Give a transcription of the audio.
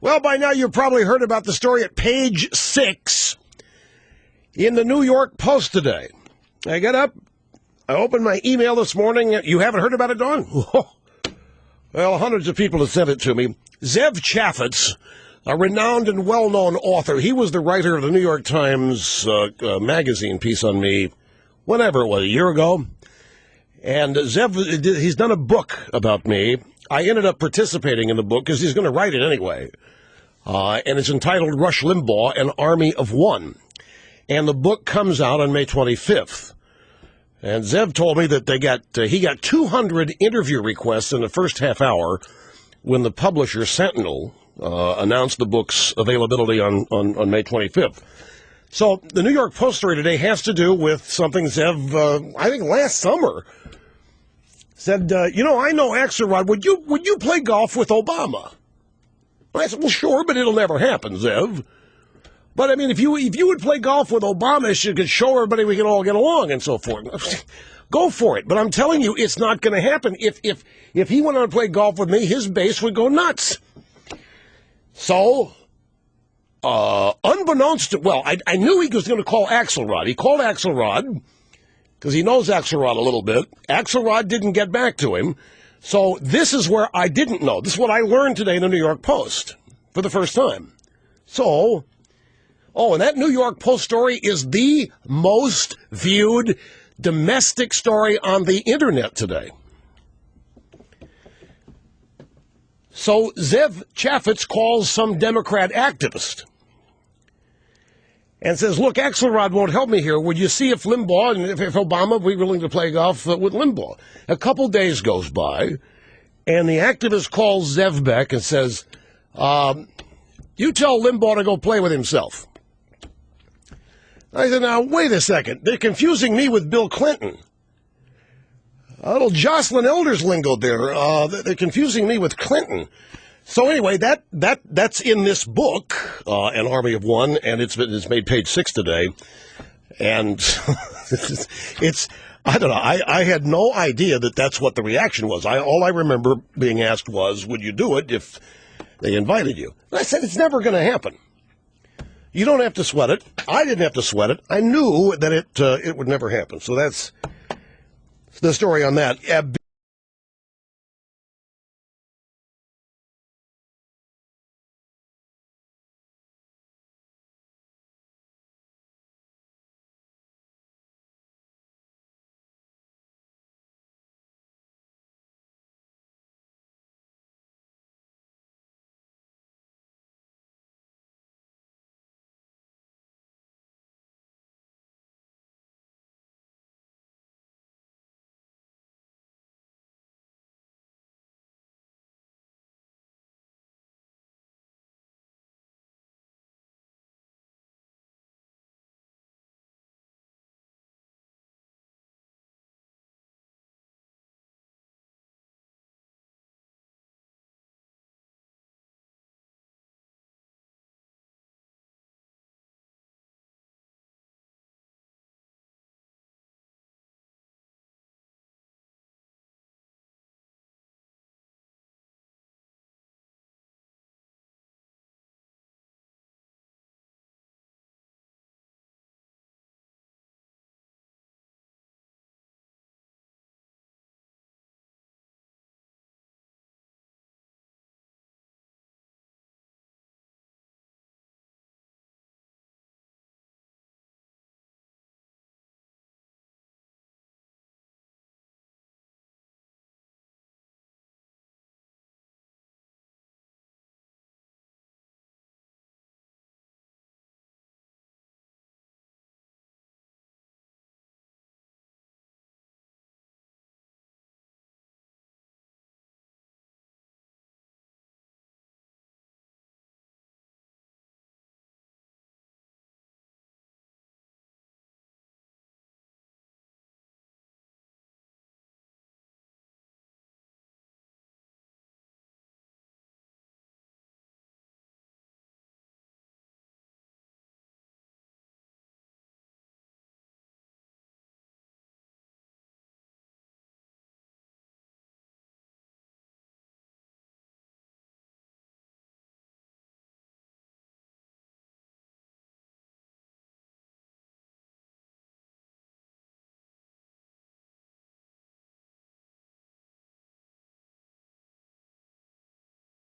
Well, by now you've probably heard about the story at page 6 in the New York Post today. I got up, I opened my email this morning. You haven't heard about it, Dawn? Well, hundreds of people have sent it to me. Zev Chaffetz, a renowned and well-known author. He was the writer of the New York Times magazine piece on me, whenever it was, a year ago. And Zev, he's done a book about me. I ended up participating in the book because he's going to write it anyway. And it's entitled Rush Limbaugh, An Army of One. And the book comes out on May 25th. And Zev told me that he got 200 interview requests in the first half hour when the publisher Sentinel announced the book's availability on May 25th. So the New York Post story today has to do with something Zev, I think last summer, said, I know Axelrod, would you play golf with Obama? I said, well, sure, but it'll never happen, Zev. But, I mean, if you would play golf with Obama, you could show everybody we can all get along and so forth. Go for it. But I'm telling you, it's not going to happen. If he went on to play golf with me, his base would go nuts. So, unbeknownst to, well, I knew he was going to call Axelrod. He called Axelrod because he knows Axelrod a little bit. Axelrod didn't get back to him. So this is where I didn't know. This is what I learned today in the New York Post for the first time. So, and that New York Post story is the most viewed domestic story on the internet today. So Zev Chaffetz calls some Democrat activist and says, look, Axelrod won't help me here. Would you see if Limbaugh and if Obama would be willing to play golf with Limbaugh? A couple days goes by, and the activist calls Zev back and says, you tell Limbaugh to go play with himself. I said, now, wait a second. They're confusing me with Bill Clinton. A little Jocelyn Elders lingo there. They're confusing me with Clinton. So anyway, that's in this book, An Army of One, and it's made page 6 today. And I don't know, I had no idea that that's what the reaction was. All I remember being asked was, would you do it if they invited you? And I said, it's never going to happen. You don't have to sweat it. I didn't have to sweat it. I knew that it would never happen. So that's the story on that.